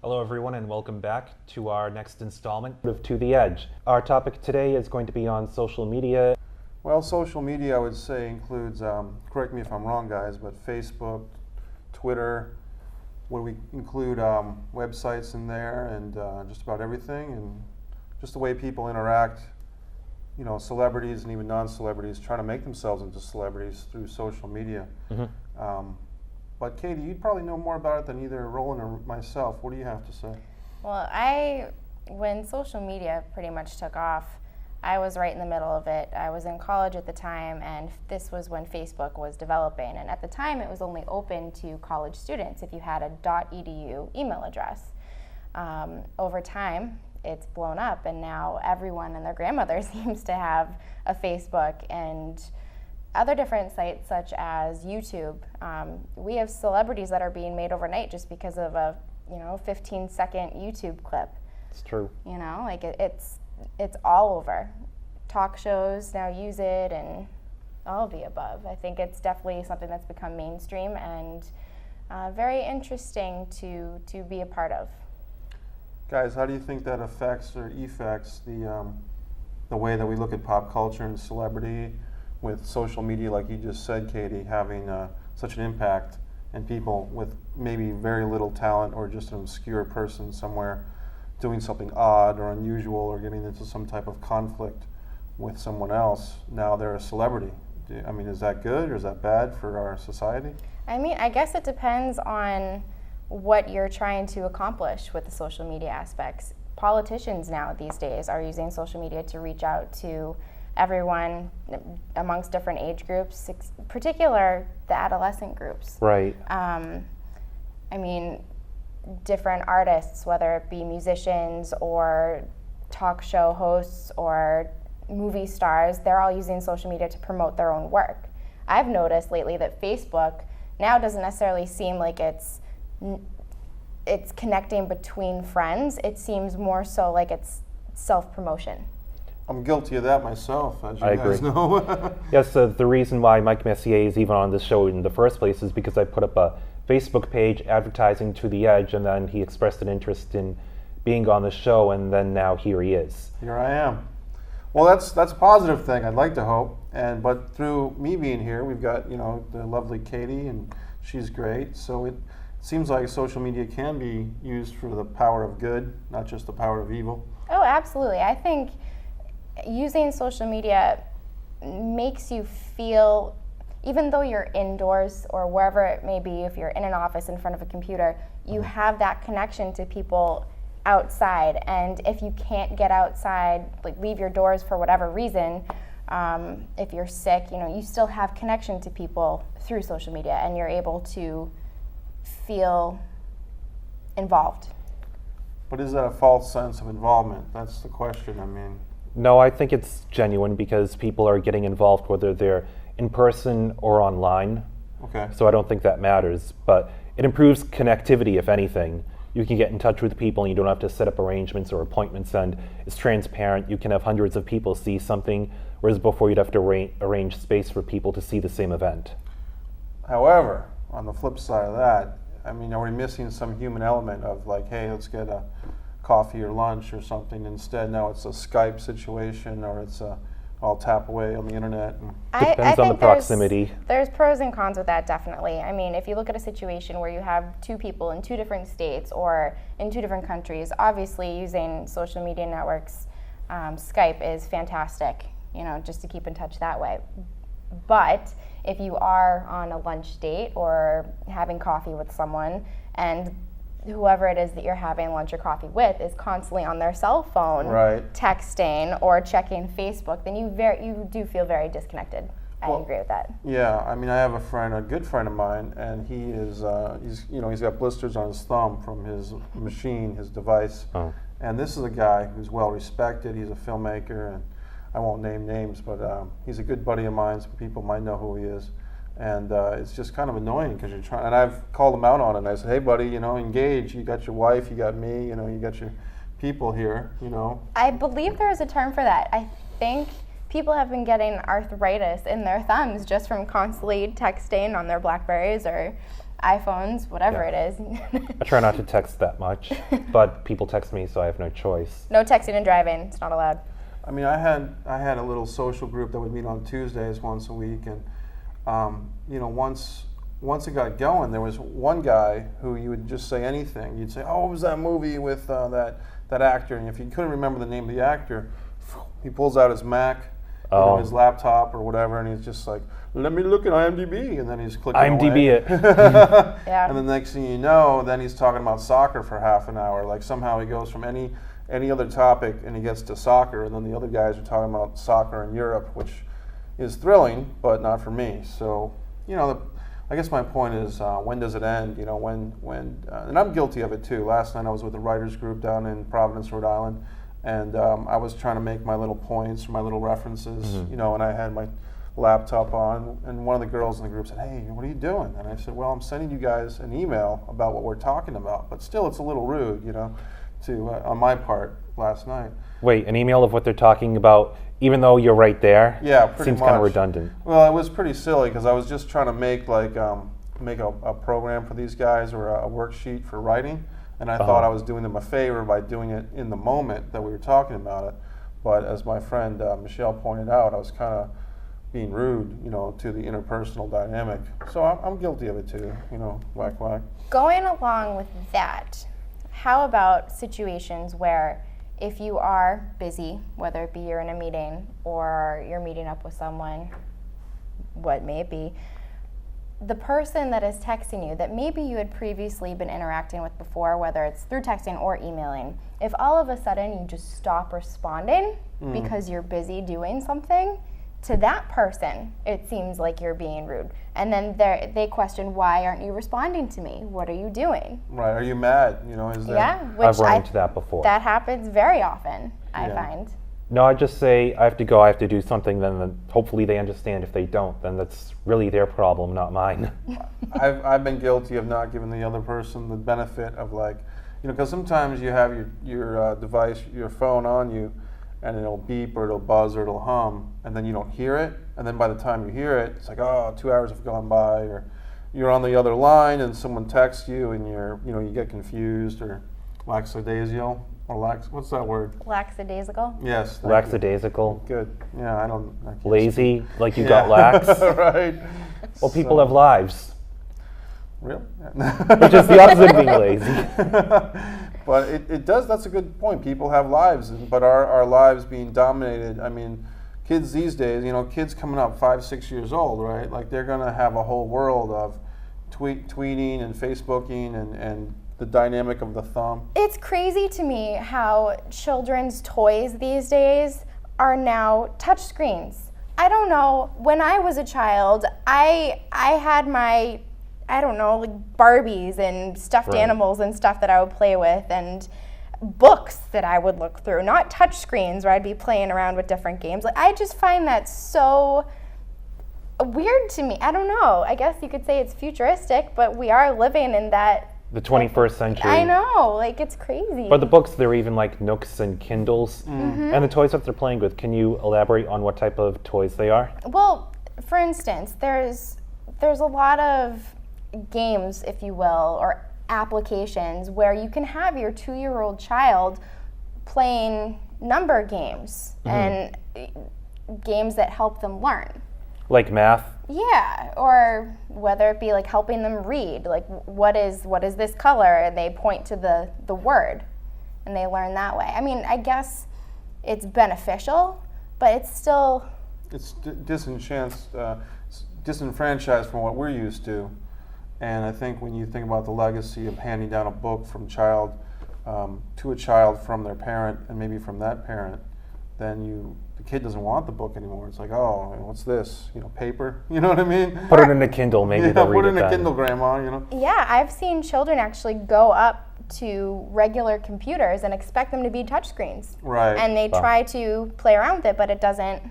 Hello everyone and welcome back to our next installment of To the Edge. Our topic today is going to be on social media. Well, social media I would say includes, correct me if I'm wrong guys, but Facebook, Twitter, where we include websites in there and just about everything, and just the way people interact, you know, celebrities and even non-celebrities trying to make themselves into celebrities through social media. But Katie, you'd probably know more about it than either Roland or myself. What do you have to say? Well, when social media pretty much took off, I was right in the middle of it. I was in college at the time, and this was when Facebook was developing. And at the time, it was only open to college students if you had a .edu email address. Over time, it's blown up, and now everyone and their grandmother seems to have a Facebook and other different sites such as YouTube. We have celebrities that are being made overnight just because of a 15-second YouTube clip. It's true. You know, like it's all over. Talk shows now use it, and all of the above. I think it's definitely something that's become mainstream and very interesting to be a part of. Guys, how do you think that affects or effects the way that we look at pop culture and celebrity, with social media, like you just said, Katie, having such an impact, and people with maybe very little talent or just an obscure person somewhere doing something odd or unusual or getting into some type of conflict with someone else, now they're a celebrity. I mean, is that good or is that bad for our society? I mean, I guess it depends on what you're trying to accomplish with the social media aspects. Politicians now these days are using social media to reach out to everyone amongst different age groups, particular the adolescent groups. Right. I mean, different artists, whether it be musicians or talk show hosts or movie stars, they're all using social media to promote their own work. I've noticed lately that Facebook now doesn't necessarily seem like it's connecting between friends. It seems more so like it's self-promotion. I'm guilty of that myself, as you I guys agree. know. Yes, the reason why Mike Messier is even on this show in the first place is because I put up a Facebook page advertising To the Edge, and then he expressed an interest in being on the show, and then now here he is. Here I am. Well, that's a positive thing, I'd like to hope. But through me being here, we've got, the lovely Katie, and she's great. So it seems like social media can be used for the power of good, not just the power of evil. Oh, absolutely. I think using social media makes you feel, even though you're indoors or wherever it may be, if you're in an office in front of a computer, you have that connection to people outside. And if you can't get outside, like leave your doors for whatever reason, if you're sick, you still have connection to people through social media, and you're able to feel involved. But is that a false sense of involvement? That's the question. I mean, No, I think it's genuine because people are getting involved whether they're in person or online. okay. So I don't think that matters, but it improves connectivity, if anything. You can get in touch with people and you don't have to set up arrangements or appointments, and it's transparent. You can have hundreds of people see something, whereas before you'd have to arrange space for people to see the same event. However, on the flip side of that, I mean, are we missing some human element of like, hey, let's get a coffee or lunch or something? Instead, now it's a Skype situation, or it's I'll tap away on the internet. Depends on the proximity. There's pros and cons with that, definitely. I mean, if you look at a situation where you have two people in two different states or in two different countries, obviously using social media networks, Skype is fantastic, just to keep in touch that way. But if you are on a lunch date or having coffee with someone, and whoever it is that you're having lunch or coffee with is constantly on their cell phone, Right. texting or checking Facebook, then you do feel very disconnected. I agree with that. Yeah, I mean, I have a good friend of mine, and he is, he's got blisters on his thumb from his machine, his device. Oh. And this is a guy who's well respected. He's a filmmaker, and I won't name names, but he's a good buddy of mine, so people might know who he is. And it's just kind of annoying because you're trying, and I've called him out on it. And I said, hey, buddy, engage. You got your wife, you got me, you got your people here, I believe there is a term for that. I think People have been getting arthritis in their thumbs just from constantly texting on their Blackberries or iPhones, whatever Yeah. it is. I try not to text that much, but people text me, so I have no choice. No texting and driving. It's not allowed. I mean, I had a little social group that would meet on Tuesdays once a week, and once it got going, there was one guy who you would just say anything. You'd say, "Oh, what was that movie with that actor?" And if you couldn't remember the name of the actor, he pulls out his Mac, his laptop or whatever, and he's just like, "Let me look at IMDb," and then he's clicking IMDb away. it. Yeah. And the next thing you know, then he's talking about soccer for half an hour. Like somehow he goes from any other topic and he gets to soccer, and then the other guys are talking about soccer in Europe, which is thrilling, but not for me. So, I guess my point is, when does it end? And I'm guilty of it too. Last night I was with a writers group down in Providence, Rhode Island, and I was trying to make my little points, my little references, and I had my laptop on, and one of the girls in the group said, "Hey, what are you doing?" And I said, "Well, I'm sending you guys an email about what we're talking about, but still it's a little rude, to on my part last night." Wait, an email of what they're talking about, even though you're right there? Yeah, pretty Seems kind of much. redundant. Well, it was pretty silly because I was just trying to make make a program for these guys or a worksheet for writing, and I thought I was doing them a favor by doing it in the moment that we were talking about it. But as my friend Michelle pointed out, I was kind of being rude, to the interpersonal dynamic. So I'm guilty of it too, whack whack. Going along with that, how about situations where if you are busy, whether it be you're in a meeting or you're meeting up with someone, what may it be, the person that is texting you that maybe you had previously been interacting with before, whether it's through texting or emailing, if all of a sudden you just stop responding because you're busy doing something, to that person, it seems like you're being rude. And then they question, why aren't you responding to me? What are you doing? Right? Are you mad? Is there? Yeah, which I've run into that before. That happens very often, I Yeah. find. No, I just say I have to go, I have to do something, then hopefully they understand. If they don't, then that's really their problem, not mine. I've been guilty of not giving the other person the benefit of because sometimes you have your device, your phone on you, and it'll beep or it'll buzz or it'll hum, and then you don't hear it, and then by the time you hear it, it's like, oh, 2 hours have gone by, or you're on the other line and someone texts you and you get confused or lackadaisical or what's that word? Lackadaisical? Yes. thank you. Lackadaisical, Good. Yeah, I can't lazy, like you speak. got lax. Right. Well, people have lives, Really? which is the opposite of being lazy. But it does, that's a good point. People have lives, but our lives being dominated, I mean, kids these days, kids coming up 5-6 years old, right? Like they're gonna have a whole world of tweeting and Facebooking and the dynamic of the thumb. It's crazy to me how children's toys these days are now touchscreens. I don't know, when I was a child, I had my, like Barbies and stuffed Right. animals and stuff that I would play with, and books that I would look through, not touch screens where I'd be playing around with different games. Like, I just find that so weird to me. I don't know. I guess you could say it's futuristic, but we are living in that. The 21st century. I know, like it's crazy. But the books, they're even like Nooks and Kindles. And the toys that they're playing with, can you elaborate on what type of toys they are? Well, for instance, there's a lot of games, if you will, or applications where you can have your 2-year-old child playing number games and games that help them learn. Like math? Yeah, or whether it be like helping them read, like what is this color, and they point to the word and they learn that way. I mean, I guess it's beneficial, but it's still It's disenfranchised from what we're used to. And I think when you think about the legacy of handing down a book from child to a child from their parent and maybe from that parent, then the kid doesn't want the book anymore. It's like, oh, what's this? Paper? You know what I mean? Put it in a Kindle, maybe Yeah, they'll read put it it in a then. Kindle, Grandma. Yeah, I've seen children actually go up to regular computers and expect them to be touchscreens. Right. And they Wow. try to play around with it, but it doesn't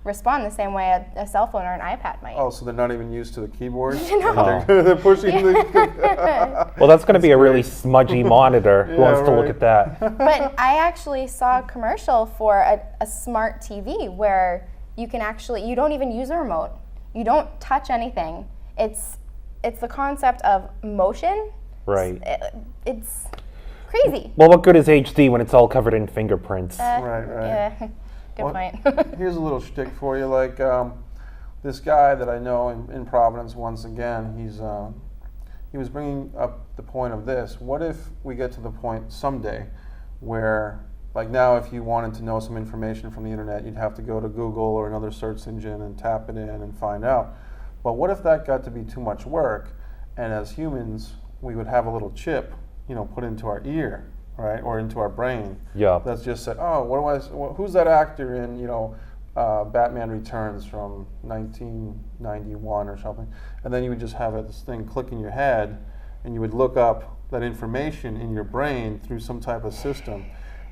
respond the same way a cell phone or an iPad might. Oh, so they're not even used to the keyboard? No. They're pushing the... Well, that's going to be a really smudgy monitor. Who Yeah, wants to look right. at that? But I actually saw a commercial for a smart TV where you can actually, you don't even use a remote. You don't touch anything. It's the concept of motion. Right. It's crazy. Well, what good is HD when it's all covered in fingerprints? Right. Yeah, good Well, point. Here's a little shtick for you. Like this guy that I know in Providence, once again, he was bringing up the point of this. What if we get to the point someday where, like now, if you wanted to know some information from the internet, you'd have to go to Google or another search engine and tap it in and find out. But what if that got to be too much work, and as humans, we would have a little chip, put into our ear, right, or into our brain. Yeah. That's just said, oh, who's that actor in, Batman Returns from 1991 or something, and then you would just have this thing click in your head, and you would look up that information in your brain through some type of system.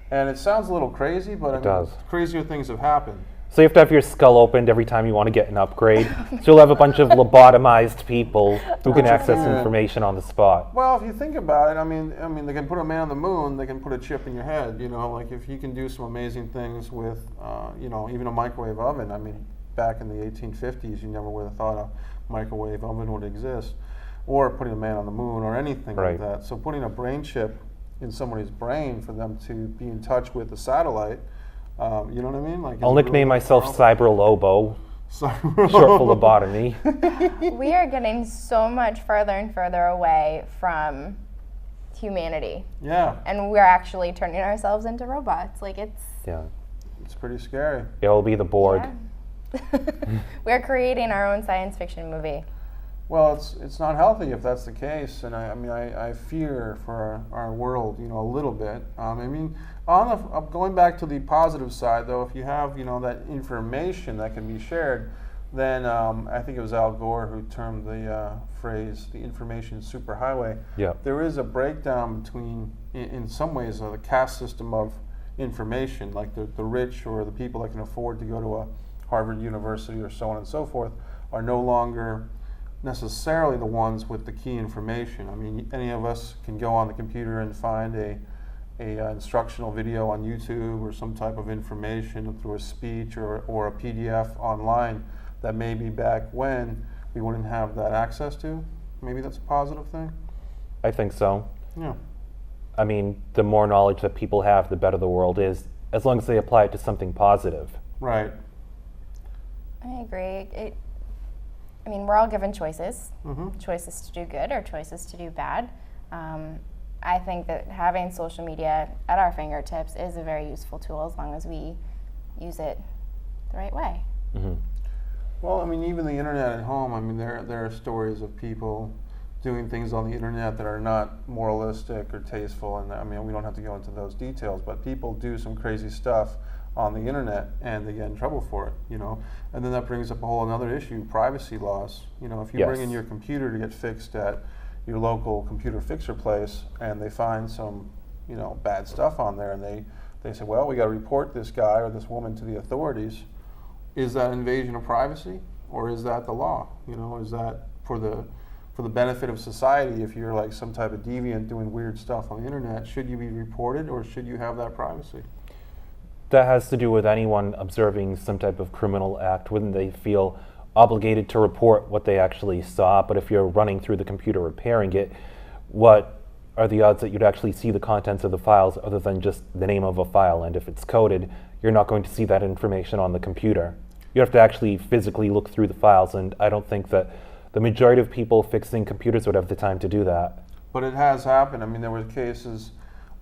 And it sounds a little crazy, but does. Crazier things have happened. So you have to have your skull opened every time you want to get an upgrade. So you'll have a bunch of lobotomized people who can access Yeah. information on the spot. Well, if you think about it, I mean, they can put a man on the moon. They can put a chip in your head. Like if you can do some amazing things with, even a microwave oven. I mean, back in the 1850s, you never would have thought a microwave oven would exist, or putting a man on the moon, or anything Right. like that. So putting a brain chip in somebody's brain for them to be in touch with the satellite. You know what I mean? Like, I'll nickname myself Cyber Lobo, short for lobotomy. We are getting so much further and further away from humanity, Yeah, and we're actually turning ourselves into robots. Like Yeah, it's pretty scary. it'll be the board. yeah. We're creating our own science fiction movie. Well, it's not healthy if that's the case, and I fear for our world, a little bit. Going back to the positive side, though, if you have that information that can be shared, then I think it was Al Gore who termed the phrase the information superhighway. Yeah. There is a breakdown between, in some ways, the caste system of information, like the rich or the people that can afford to go to a Harvard University or so on and so forth, are no longer necessarily the ones with the key information. I mean, any of us can go on the computer and find a instructional video on YouTube or some type of information through a speech or a PDF online that maybe back when we wouldn't have that access to. Maybe that's a positive thing. I think so. Yeah. I mean, the more knowledge that people have, the better the world is, as long as they apply it to something positive. Right. I agree. We're all given choices. Mm-hmm. Choices to do good or choices to do bad. I think that having social media at our fingertips is a very useful tool as long as we use it the right way. Mm-hmm. Well, even the internet at home, there are stories of people doing things on the internet that are not moralistic or tasteful, and we don't have to go into those details, but people do some crazy stuff on the internet and they get in trouble for it, and then that brings up a whole another issue, privacy laws. If you Yes. bring in your computer to get fixed at your local computer fixer place and they find some, bad stuff on there, and they say, well, we got to report this guy or this woman to the authorities. Is that invasion of privacy, or is that the law? Is that for the benefit of society? If you're like some type of deviant doing weird stuff on the internet, should you be reported, or should you have that privacy? That has to do with anyone observing some type of criminal act. Wouldn't they feel obligated to report what they actually saw? But if you're running through the computer repairing it, what are the odds that you'd actually see the contents of the files other than just the name of a file? And if it's coded, you're not going to see that information on the computer. You have to actually physically look through the files, and I don't think that the majority of people fixing computers would have the time to do that. But it has happened. There were cases,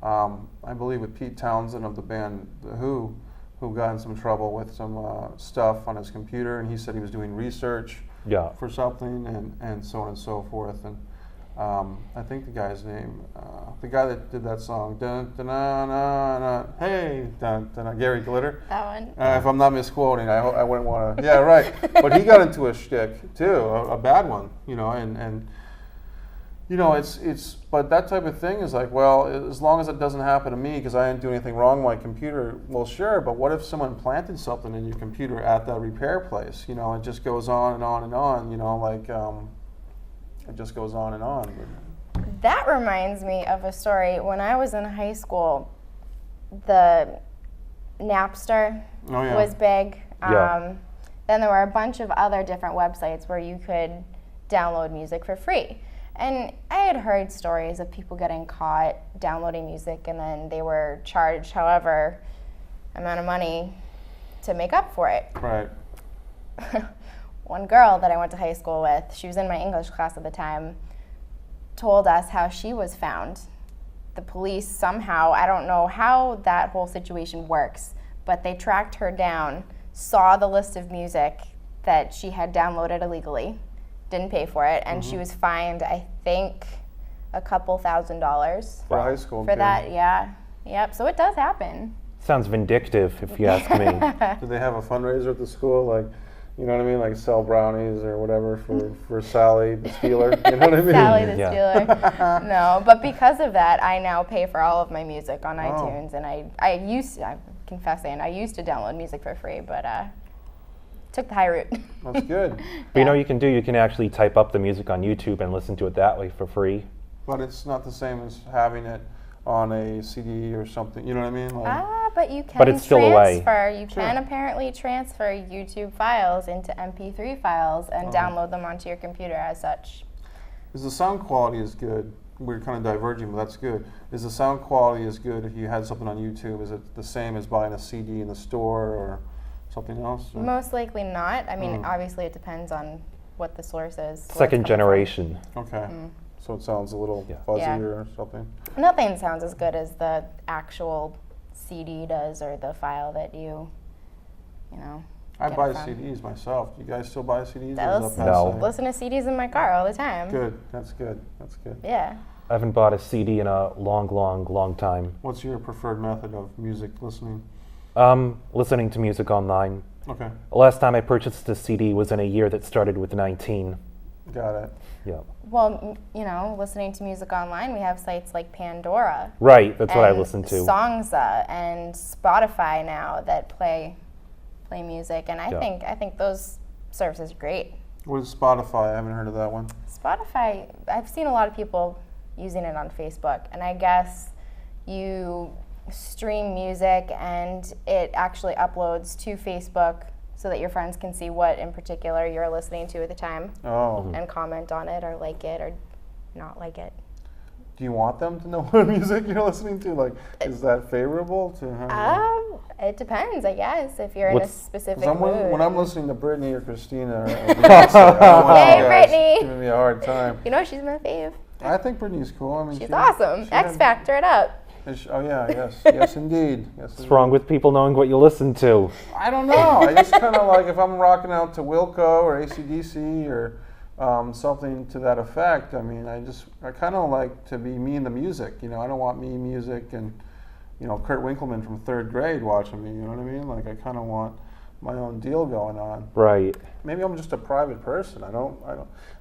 I believe, with Pete Townsend of the band The Who got in some trouble with some stuff on his computer, and he said he was doing research Yeah. for something, and so on and so forth. And I think the guy's name, the guy that did that song, dun, dun, dun, dun, dun, hey, dun, dun, dun, Gary Glitter. That one. If I'm not misquoting, I wouldn't want to. Yeah, right. But he got into a shtick too, a bad one, and You know, but that type of thing is like, well, as long as it doesn't happen to me because I didn't do anything wrong with my computer, well, sure, but what if someone planted something in your computer at that repair place? You know, it just goes on and on and on, you know, like, it just goes on and on. That reminds me of a story. When I was in high school, the Napster Oh, yeah. was big. Yeah. Then there were a bunch of other different websites where you could download music for free. And I had heard stories of people getting caught downloading music and then they were charged however amount of money to make up for it. Right. One girl that I went to high school with, she was in my English class at the time, told us how she was found. The police somehow, I don't know how that whole situation works, but they tracked her down, saw the list of music that she had downloaded illegally, didn't pay for it, and she was fined, I think, a couple $1,000s For a high school for kid. that. Yeah, yep. So it does happen. Sounds vindictive, if you ask me. Do they have a fundraiser at the school, like, you know what I mean, like sell brownies or whatever for Sally the Stealer? You know what I mean? Sally the Yeah. Stealer. No, but because of that, I now pay for all of my music on Oh. iTunes, and I'm confessing, I used to download music for free, but took the high route. That's good. But you know what you can do? You can actually type up the music on YouTube and listen to it that way for free. But it's not the same as having it on a CD or something. You know what I mean? Like, But you can But it's still away. transfer. You Sure. can apparently transfer YouTube files into MP3 files and download them onto your computer as such. is the sound quality is good? We're kind of diverging, but that's good. Is the sound quality as good if you had something on YouTube? Is it the same as buying a CD in the store or something else? Or- Most likely not. I mean, obviously it depends on what the source is. where it's Second coming from. generation. Okay. So it sounds a little Yeah. fuzzier Yeah. or something. Nothing sounds as good as the actual CD does or the file that you know. I get buy it from. CDs myself. Do you guys still buy CDs? I or is listen, that No. passe? listen to CDs in my car all the time. Good. That's good. That's good. Yeah. I haven't bought a CD in a long time. What's your preferred method of music listening? Listening to music online. Okay. The last time I purchased a CD was in a year that started with 19. Got it. Yeah. Well, you know, listening to music online, we have sites like Pandora. Right, that's what I and listen to. Songza and Spotify now that play music, and I Yeah. think those services are great. What is Spotify? I haven't heard of that one. Spotify, I've seen a lot of people using it on Facebook, and I guess you stream music and it actually uploads to Facebook so that your friends can see what in particular you're listening to at the time Oh. and comment on it or like it or not like it. Do you want them to know what music you're listening to? Like, is that favorable to have? It depends, I guess, if you're in a What's- specific 'Cause mood. when I'm listening to Britney or Christina or Beyonce, I don't want Hey, you guys Britney. giving me a hard time. You know, she's my fave. I think Britney's cool. I mean, She's she- awesome. she X had- Factor it up. Oh yeah, yes, yes indeed. Yes, What's wrong with people knowing what you listen to? I don't know. I just kind of like if I'm rocking out to Wilco or AC/DC or something to that effect. I mean, I kind of like to be me in the music. You know, I don't want me music and Kurt Winkleman from third grade watching me. You know what I mean? Like I kind of want my own deal going on. Right. Maybe I'm just a private person. I don't.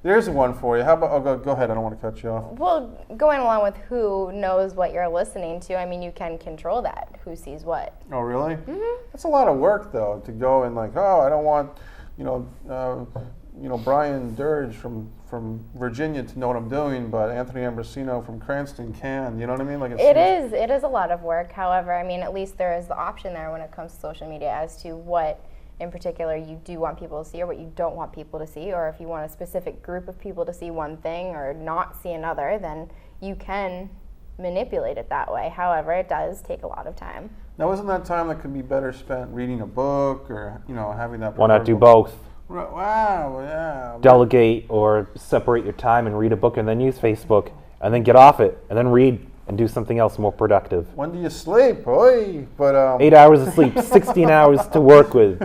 There's one for you. How about? Oh, go ahead. I don't want to cut you off. Well, going along with who knows what you're listening to, I mean, you can control that. Who sees what? Oh, really? That's a lot of work, though, to go and like, oh, I don't want, Brian Dirge from Virginia to know what I'm doing, but Anthony Ambrosino from Cranston can. You know what I mean? Like It is a lot of work. However, I mean, at least there is the option there when it comes to social media as to what in particular you do want people to see or what you don't want people to see, or if you want a specific group of people to see one thing or not see another, then you can manipulate it that way. However, it does take a lot of time. Now, isn't that time that could be better spent reading a book or having that? Why not do preferable- both? Wow, yeah. Delegate or separate your time and read a book and then use Facebook and then get off it and then read and do something else more productive. When do you sleep? Oy. But 8 hours of sleep, 16 hours to work with.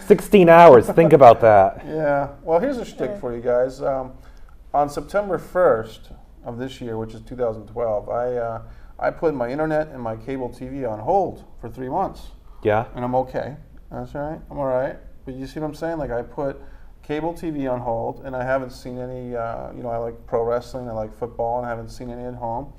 16 hours, think about that. Yeah. Well, here's a shtick for you guys. On September 1st of this year, which is 2012, I put my internet and my cable TV on hold for 3 months, Yeah? and I'm okay. That's right. I'm all right. But you see what I'm saying? Like I put cable TV on hold, and I haven't seen any. I like pro wrestling, I like football, and I haven't seen any at home.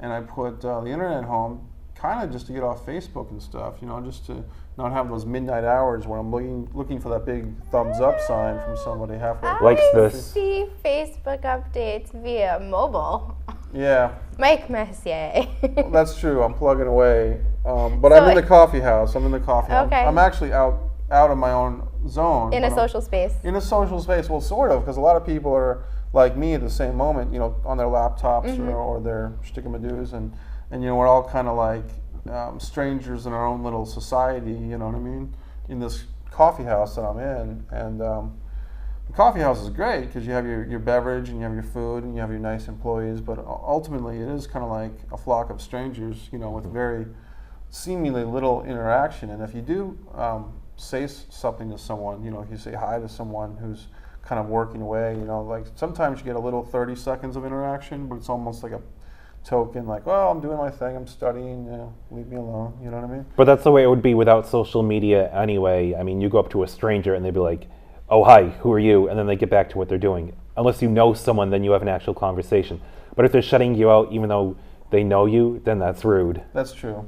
And I put the internet at home, kind of just to get off Facebook and stuff. Just to not have those midnight hours where I'm looking for that big thumbs up sign from somebody halfway. Likes I this. see Facebook updates via mobile. Yeah, Mike Messier. that's true. I'm plugging away, but So I'm in the coffee house. Okay. I'm actually out of my own zone. In a but I'm- social space. In a social space, well, sort of, because a lot of people are like me at the same moment, on their laptops or their stickamadoos, and we're all kind of like strangers in our own little society, you know what I mean, in this coffee house that I'm in. And the coffee house is great because you have your beverage and you have your food and you have your nice employees, but ultimately it is kind of like a flock of strangers, with very seemingly little interaction. And if you do say something to someone, if you say hi to someone who's kind of working away, like sometimes you get a little 30 seconds of interaction, but it's almost like a token, like, well, I'm doing my thing, I'm studying, leave me alone, you know what I mean? But that's the way it would be without social media anyway. I mean, you go up to a stranger and they'd be like, oh, hi, who are you? And then they get back to what they're doing. Unless you know someone, then you have an actual conversation. But if they're shutting you out even though they know you, then that's rude. That's true.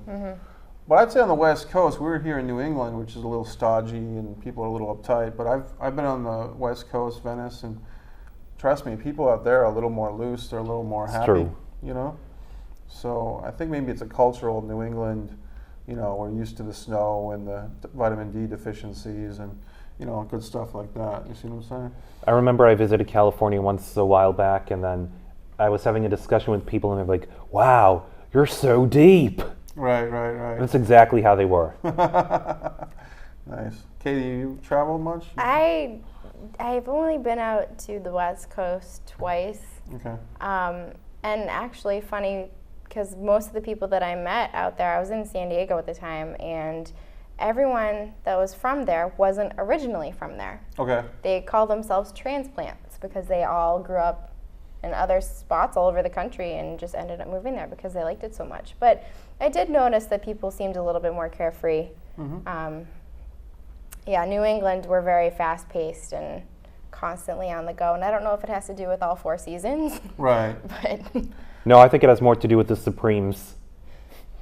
But I'd say on the West Coast, we're here in New England, which is a little stodgy and people are a little uptight. But I've been on the West Coast, Venice, and trust me, people out there are a little more loose. They're a little more happy. True. So I think maybe it's a cultural New England. We're used to the snow and the vitamin D deficiencies and good stuff like that. You see what I'm saying? I remember I visited California once a while back, and then I was having a discussion with people, and they're like, wow, you're so deep. Right. That's exactly how they were. Nice. Katie, you traveled much? I've only been out to the West Coast twice. Okay. And actually funny, because most of the people that I met out there, I was in San Diego at the time, and everyone that was from there wasn't originally from there. Okay. They call themselves transplants because they all grew up in other spots all over the country and just ended up moving there because they liked it so much. But I did notice that people seemed a little bit more carefree. New England, we're very fast-paced and constantly on the go, and I don't know if it has to do with all 4 seasons. Right. But No, I think it has more to do with the Supremes.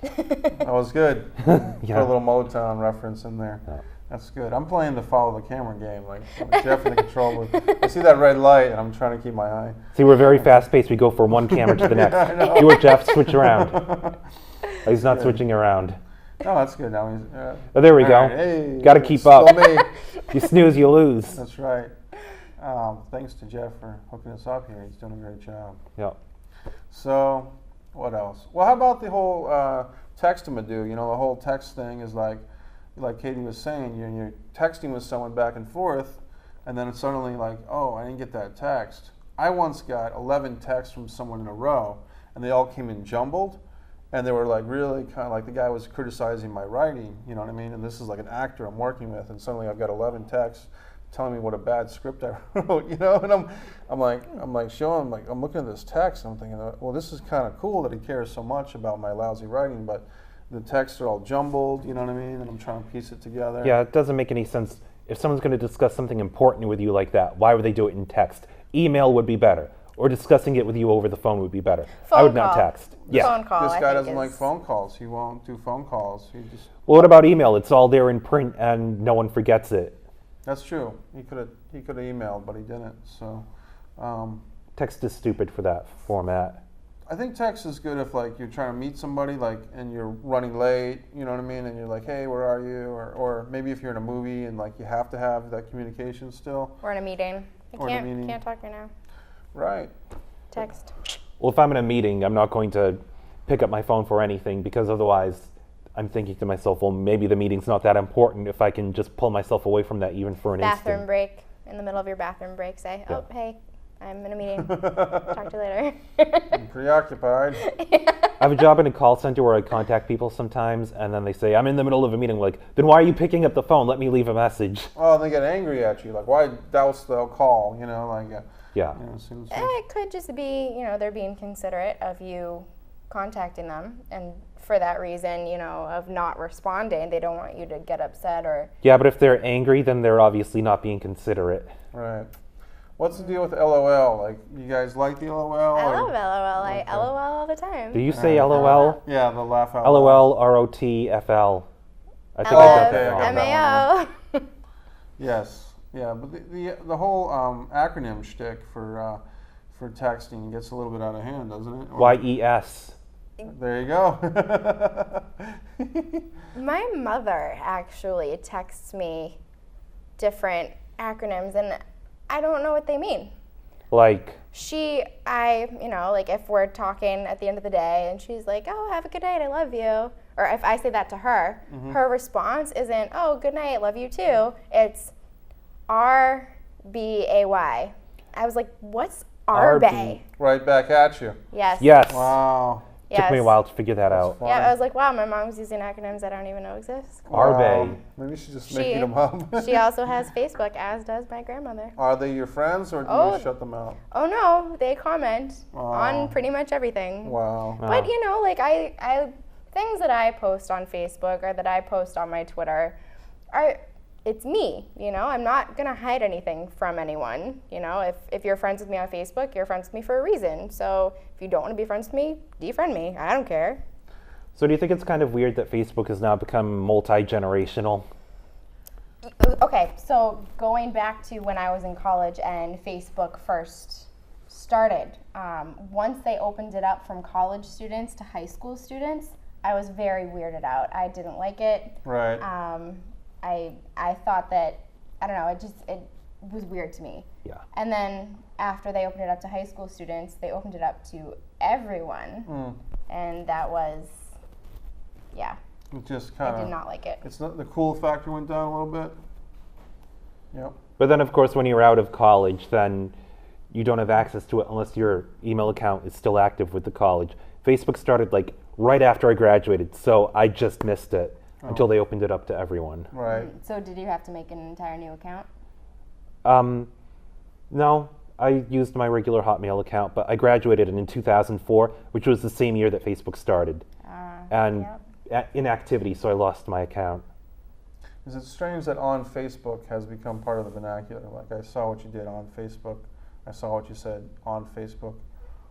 That was good. Put Yeah. a little Motown reference in there. Yeah. That's good. I'm playing the follow the camera game, like Jeff in the control booth. I see that red light, and I'm trying to keep my eye. See, we're very fast-paced. We go from one camera to the next. I know. You or Jeff, switch around. He's not switching around. No, that's good. Now he's. Oh, there we go. All right, hey, Gotta it's keep still up. me. You snooze, you lose. That's right. Thanks to Jeff for hooking us up here. He's doing a great job. Yeah. So, what else? Well, how about the whole text-a-madoo? The whole text thing is like Katie was saying, you're texting with someone back and forth, and then it's suddenly like, oh, I didn't get that text. I once got 11 texts from someone in a row, and they all came in jumbled, and they were like really kind of like the guy was criticizing my writing, you know what I mean? And this is like an actor I'm working with, and suddenly I've got 11 texts telling me what a bad script I wrote, and I'm like showing, like, I'm looking at this text, and I'm thinking, well, this is kind of cool that he cares so much about my lousy writing, but the texts are all jumbled, you know what I mean? And I'm trying to piece it together. Yeah, it doesn't make any sense. If someone's going to discuss something important with you like that, why would they do it in text? Email would be better, or discussing it with you over the phone would be better. I would not call. text. Yeah. Phone call, This I guy think, doesn't like is- phone calls. He won't do phone calls. He just. Well, what about email? It's all there in print, and no one forgets it. That's true. He could have emailed, but he didn't. So, Text is stupid for that format. I think text is good if like you're trying to meet somebody, like, and you're running late. You know what I mean? And you're like, hey, where are you? Or maybe if you're in a movie and like you have to have that communication still. We're in a meeting. Or in a meeting. Can't talk right now. Right. Text. Well, if I'm in a meeting, I'm not going to pick up my phone for anything, because otherwise I'm thinking to myself, well, maybe the meeting's not that important if I can just pull myself away from that even for an Bathroom instant. break. In the middle of your bathroom break, say, Yeah. oh, hey, I'm in a meeting. Talk to you later. I'm preoccupied. I have a job in a call center where I contact people sometimes, and then they say, I'm in the middle of a meeting. Like, then why are you picking up the phone? Let me leave a message. Oh, they get angry at you. Like, why douse the call? Yeah. It could just be, they're being considerate of you contacting them, and for that reason, of not responding, they don't want you to get upset or. Yeah, but if they're angry, then they're obviously not being considerate. Right. What's the deal with LOL? Like, you guys like the LOL? I or- love LOL. I Okay. LOL all the time. Do you say Alright. LOL? Yeah, the laugh out loud. LOL, ROTFL. I think Oh, I got okay, that I got wrong. that MAO. Yes. Yeah, but the whole acronym shtick for texting gets a little bit out of hand, doesn't it? Or- YES. There you go. My mother actually texts me different acronyms, and I don't know what they mean. Like, Like if we're talking at the end of the day and she's like, oh, have a good night, I love you. Or if I say that to her, her response isn't, oh, good night, love you too. It's RBAY. I was like, what's RBay? Right back at you. Yes. yes. Wow. Took me a Yes. while to figure that out. fun. Yeah, I was like, wow, my mom's using acronyms I don't even know exist. Arbay. Wow. Maybe she's just making them up. She also has Facebook, as does my grandmother. Are they your friends, or do Oh. you shut them out? Oh no, they comment Wow. on pretty much everything. Wow. Wow. But like I things that I post on Facebook or that I post on my Twitter it's me, I'm not gonna hide anything from anyone. If you're friends with me on Facebook, you're friends with me for a reason. So if you don't want to be friends with me, defriend me. I don't care. So do you think it's kind of weird that Facebook has now become multi-generational? Okay, so going back to when I was in college and Facebook first started, once they opened it up from college students to high school students, I was very weirded out. I didn't like it. Right. I thought that, I don't know, it was weird to me. Yeah. And then after they opened it up to high school students, they opened it up to everyone. And that was, yeah, It just I kind did of. not like it. It's not the cool factor went down a little bit. Yep. But then, of course, when you're out of college, then you don't have access to it unless your email account is still active with the college. Facebook started like right after I graduated, so I just missed it until they opened it up to everyone. Right. So did you have to make an entire new account? No, I used my regular Hotmail account, but I graduated in 2004, which was the same year that Facebook started. And inactivity, so I lost my account. Is it strange that on Facebook has become part of the vernacular? Like, I saw what you did on Facebook. I saw what you said on Facebook.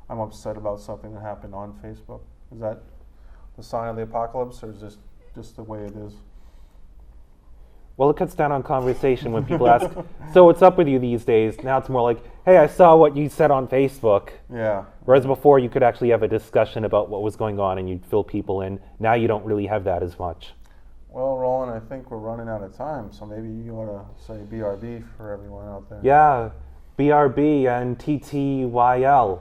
I'm upset about something that happened on Facebook. Is that the sign of the apocalypse, or is this just the way it is? Well, it cuts down on conversation when people ask, so what's up with you these days? Now it's more like, hey, I saw what you said on Facebook. Yeah. Whereas before you could actually have a discussion about what was going on and you'd fill people in. Now you don't really have that as much. Well, Roland, I think we're running out of time, so maybe you ought to say BRB for everyone out there. Yeah, BRB and TTYL.